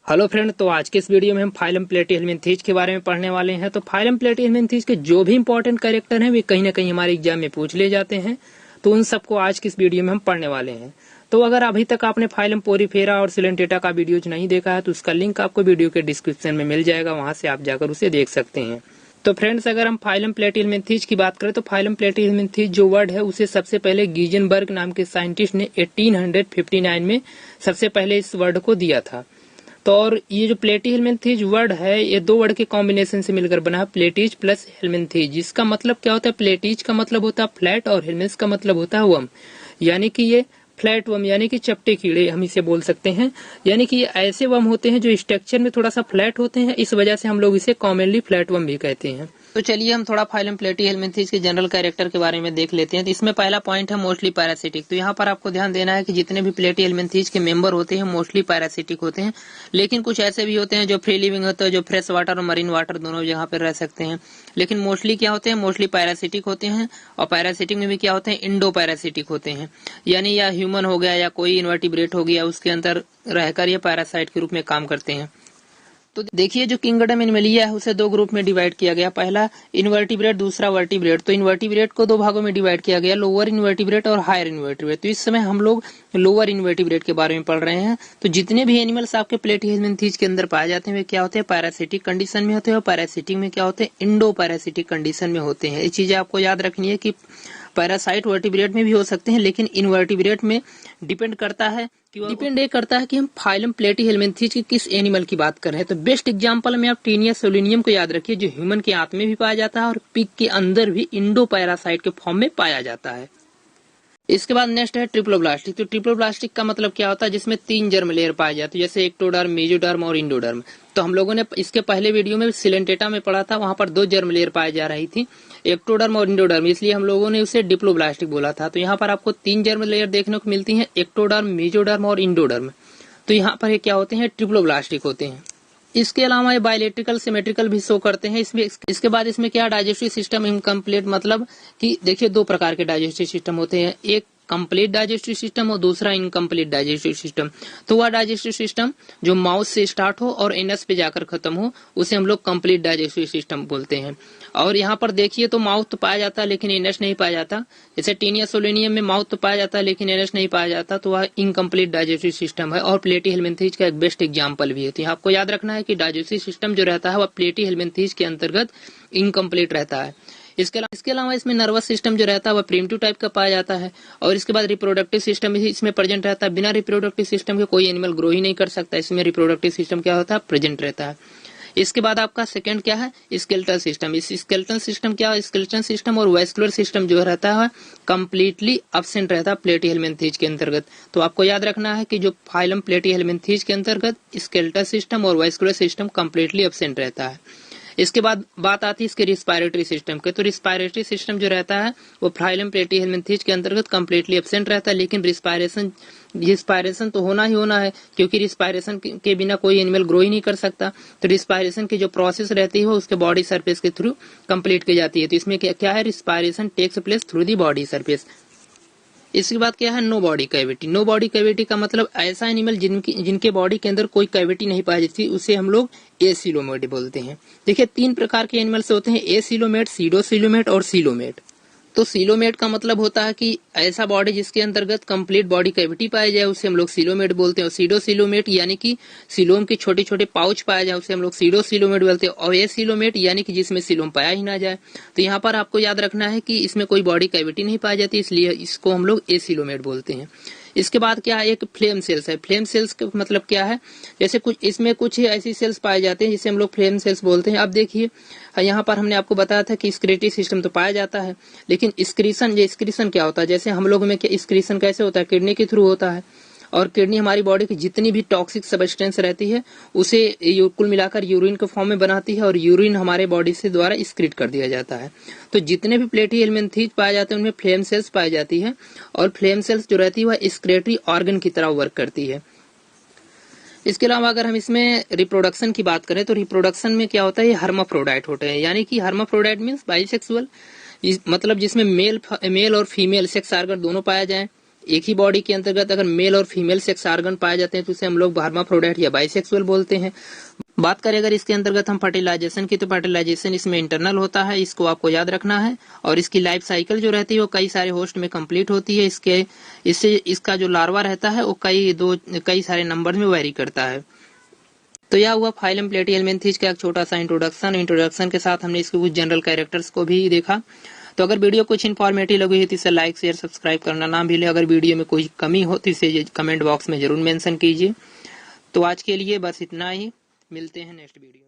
Hello friend, तो आज के इस वीडियो में हम फाइलम प्लेटिहेल्मिन्थेज के बारे में पढ़ने वाले हैं। तो फाइलम प्लेटिहेल्मिन्थेज के जो भी इंपॉर्टेंट कैरेक्टर हैं वे कहीं ना कहीं हमारे एग्जाम में पूछ ले जाते हैं, तो उन सबको आज की इस वीडियो में हम पढ़ने वाले हैं। तो अगर अभी तक आपने फाइलम पोरीफेरा और सिलेंटेटा का वीडियोज नहीं देखा है तो उसका लिंक आपको वीडियो के डिस्क्रिप्शन में मिल जाएगा, वहां से आप जाकर उसे देख सकते हैं। तो फ्रेंड्स, अगर हम फाइलम प्लेटिहेल्मिन्थेज की बात करें तो फाइलम प्लेटिहेल्मिन्थेज जो वर्ड है उसे सबसे पहले गीजनबर्ग नाम के साइंटिस्ट ने 1859 में सबसे पहले इस वर्ड को दिया था। तो और ये जो प्लेटिहेल्मिन्थेज वर्ड है ये दो वर्ड के कॉम्बिनेशन से मिलकर बना है, प्लेटिज प्लस हेल्मिन्थेज। जिसका मतलब क्या होता है, प्लेटिज का मतलब होता है फ्लैट और हेल्मिन्स का मतलब होता है वर्म, यानी कि ये फ्लैट वर्म यानी कि चपटे कीड़े हम इसे बोल सकते हैं। यानी कि ये ऐसे वर्म होते हैं जो स्ट्रक्चर में थोड़ा सा फ्लैट होते हैं, इस वजह से हम लोग इसे कॉमनली फ्लैट वर्म भी कहते हैं। तो चलिए हम थोड़ा फाइलम प्लेटिहेल्मिन्थेज के जनरल कैरेक्टर के बारे में देख लेते हैं। तो इसमें पहला पॉइंट है मोस्टली पैरासिटिक। तो यहाँ पर आपको ध्यान देना है कि जितने भी प्लेटिहेल्मिन्थेज के मेंबर होते हैं मोस्टली पैरासिटिक होते हैं, लेकिन कुछ ऐसे भी होते हैं जो फ्री लिविंग होते हैं, जो फ्रेश वाटर और मरीन वाटर दोनों जगह पर रह सकते हैं। लेकिन मोस्टली क्या होते हैं, मोस्टली पैरासिटिक होते हैं। और पैरासिटिक में भी क्या होते हैं, इंडो पैरासिटिक होते हैं, यानी या ह्यूमन हो गया या कोई इन्वर्टिब्रेट हो गया उसके अंदर रहकर ये पैरासाइट के रूप में काम करते हैं। तो देखिए जो किंगडम एनिमलिया है उसे दो ग्रुप में डिवाइड किया गया, पहला इन्वर्टिब्रेट, दूसरा वर्टिब्रेट। तो इन्वर्टिब्रेट को दो भागों में डिवाइड किया गया, लोअर इन्वर्टिब्रेट और हायर इन्वर्टिब्रेट। तो इस समय हम लोग लोअर इन्वर्टिब्रेट के बारे में पढ़ रहे हैं। तो जितने भी एनिमल्स आपके प्लेटिहेल्मिन्थेज के अंदर पाए जाते हैं वे क्या होते हैं, पैरासिटिक कंडीशन में होते हैं। और पैरासिटिक में क्या होते हैं, इंडो पैरासिटिक कंडीशन में होते हैं। ये चीजें आपको याद रखनी है कि पैरासाइट वर्टिब्रेट में भी हो सकते हैं, लेकिन इनवर्टिब्रेट में डिपेंड करता है कि हम फाइलम प्लेटिहेल्मिन्थेज के किस एनिमल की बात कर रहे हैं। तो बेस्ट एग्जांपल में आप टीनिया सोलिनियम को याद रखिए, जो ह्यूमन के आंत में भी पाया जाता है और पिग के अंदर भी इंडो पैरासाइट के फॉर्म में पाया जाता है। इसके बाद नेक्स्ट है ट्रिप्लोब्लास्टिक। तो ट्रिप्लोब्लास्टिक का मतलब क्या होता है, जिसमें 3 जर्म लेयर पाए जाते हैं, जैसे एक्टोडर्म, मेसोडर्म और इंडोडर्म। तो हम लोगों ने इसके पहले वीडियो में सिलेंटेटा में पढ़ा था, वहां पर 2 जर्म लेयर पाई जा रही थी, एक्टोडर्म और इंडोडर्म, इसलिए हम लोगों ने उसे डिप्लोब्लास्टिक बोला था। तो यहाँ पर आपको 3 जर्म लेयर देखने को मिलती है, एक्टोडर्म, मेसोडर्म और इंडोडर्म। तो यहाँ पर क्या होते हैं, ट्रिप्लोब्लास्टिक होते हैं। इसके अलावा ये बायोलेट्रिकल सिमेट्रिकल भी शो करते हैं। इसके बाद इसमें क्या डाइजेस्टिव सिस्टम इनकम्प्लीट, मतलब कि देखिए 2 प्रकार के डाइजेस्टिव सिस्टम होते हैं, एक कंप्लीट डाइजेस्टिव सिस्टम और दूसरा इनकम्प्लीट डाइजेस्टिव सिस्टम। तो वह डाइजेस्टिव सिस्टम जो माउथ से स्टार्ट हो और एनस पे जाकर खत्म हो उसे हम लोग कंप्लीट डाइजेस्टिव सिस्टम बोलते हैं। और यहाँ पर देखिए तो माउथ तो पाया जाता है लेकिन एनस नहीं पाया जाता। जैसे टीनिया सोलिनियम में माउथ तो पाया जाता है लेकिन एनस नहीं पाया जाता, तो वह इनकम्प्लीट डाइजेस्टिव सिस्टम है और प्लेटिहेल्मिन्थेज का एक बेस्ट एग्जाम्पल भी है। तो आपको याद रखना है कि डाइजेस्टिव सिस्टम जो रहता है वह प्लेटिहेल्मिन्थेज के अंतर्गत इनकम्प्लीट रहता है। इसके अलावा इसमें नर्वस सिस्टम जो रहता है वह प्रिमिटिव टाइप का पाया जाता है। और इसके बाद रिप्रोडक्टिव सिस्टम भी इसमें प्रेजेंट रहता है। बिना रिप्रोडक्टिव सिस्टम के कोई एनिमल ग्रो ही नहीं कर सकता, इसमें रिप्रोडक्टिव सिस्टम क्या होता है, प्रेजेंट रहता है। इसके बाद आपका सेकंड क्या है, स्केलेटल सिस्टम। इस स्केलेटल सिस्टम क्या है, स्केलेटल सिस्टम और वैस्कुलर सिस्टम जो रहता है कंप्लीटली एब्सेंट रहता है प्लेटिहेल्मिन्थेज के अंतर्गत। तो आपको याद रखना है कि जो फाइलम प्लेटिहेल्मिन्थेज के अंतर्गत स्केलेटल सिस्टम और वैस्कुलर सिस्टम कंप्लीटली एब्सेंट रहता है। इसके बाद बात आती है इसके रिस्पायरेटरी सिस्टम के। तो रिस्पायरेटरी सिस्टम जो रहता है वो फाइलम प्लेटिहेल्मिन्थेज के अंतर्गत कंप्लीटली एब्सेंट रहता है, लेकिन रिस्पायरेशन तो होना ही होना है, क्योंकि रिस्पायरेशन के बिना कोई एनिमल ग्रो ही नहीं कर सकता। तो रिस्पायरेशन की जो प्रोसेस रहती है वो उसके बॉडी सरफेस के थ्रू कंप्लीट की जाती है। तो इसमें क्या है, respiration takes place through the body surface. इसके बाद क्या है, no body cavity. No body cavity का मतलब ऐसा एनिमल जिनके बॉडी के अंदर कोई कैविटी नहीं पाई जाती, उसे हम लोग एसिलोमेट बोलते हैं। देखिए 3 प्रकार के एनिमल्स होते हैं, एसिलोमेट, सीडोसिलोमेट और सीलोमेट। तो सीलोमेट का मतलब होता है कि ऐसा बॉडी जिसके अंतर्गत कंप्लीट बॉडी कैविटी पाई जाए उसे हम लोग सीलोमेट बोलते हैं। और सीडोसिलोमेट यानी कि सीलोम के छोटे छोटे पाउच पाए जाए उसे हम लोग सीडोसिलोमेट बोलते हैं। और एसिलोमेट यानी कि जिसमें सीलोम पाया ही ना जाए। तो यहाँ पर आपको याद रखना है कि इसमें कोई बॉडी कैविटी नहीं पाई जाती, इसलिए इसको हम लोग एसिलोमेट बोलते हैं। इसके बाद क्या है, एक फ्लेम सेल्स है। फ्लेम सेल्स का मतलब क्या है, जैसे इसमें कुछ ऐसी सेल्स पाए जाते हैं जिसे हम लोग फ्लेम सेल्स बोलते हैं। अब देखिए यहाँ पर हमने आपको बताया था कि स्क्रेटरी सिस्टम तो पाया जाता है, लेकिन स्क्रीशन क्या होता है, जैसे हम लोग में स्क्रीशन कैसे होता है, किडनी के थ्रू होता है। और किडनी हमारी बॉडी की जितनी भी टॉक्सिक सब्सटेंस रहती है उसे कुल मिलाकर यूरिन के फॉर्म में बनाती है और यूरिन हमारे बॉडी से द्वारा एक्सक्रीट कर दिया जाता है। तो जितने भी प्लेटिहेल्मिन्थेज पाए जाते हैं उनमें फ्लेम सेल्स पाई जाती है और फ्लेम सेल्स जो रहती है वह एक्सक्रेटरी ऑर्गन की तरह वर्क करती है। इसके अलावा अगर हम इसमें रिप्रोडक्शन की बात करें तो रिप्रोडक्शन में क्या होता है, ये हर्माफ्रोडाइट होते हैं, यानी कि हर्माफ्रोडाइट मीन्स बाइसेक्सुअल, मतलब जिसमें मेल और फीमेल सेक्स ऑर्गन दोनों पाया जाए। एक ही बॉडी के अंतर्गत अगर मेल और फीमेल सेक्स ऑर्गन पाए जाते हैं तो उसे हम लोग हर्माफ्रोडाइट या बाइसेक्सुअल बोलते हैं। बात करें अगर इसके अंतर्गत हम फर्टिलाइजेशन की, तो फर्टिलाइजेशन इसमें इंटरनल होता है, इसको आपको याद रखना है। और इसकी लाइफ साइकिल जो रहती है वो कई सारे होस्ट में कंप्लीट होती है। इससे इसका जो लार्वा रहता है वो कई सारे नंबर में वेरी करता है। तो यह हुआ फाइलम प्लेटिहेल्मिन्थीज का एक छोटा सा इंट्रोडक्शन के साथ हमने इसके कुछ जनरल कैरेक्टर्स को भी देखा। तो अगर वीडियो कुछ इन्फॉर्मेटिव लगी है तो इसे लाइक शेयर सब्सक्राइब करना ना भूलें। अगर वीडियो में कोई कमी हो तो इसे कमेंट बॉक्स में जरूर मेंशन कीजिए। तो आज के लिए बस इतना ही, मिलते हैं नेक्स्ट वीडियो।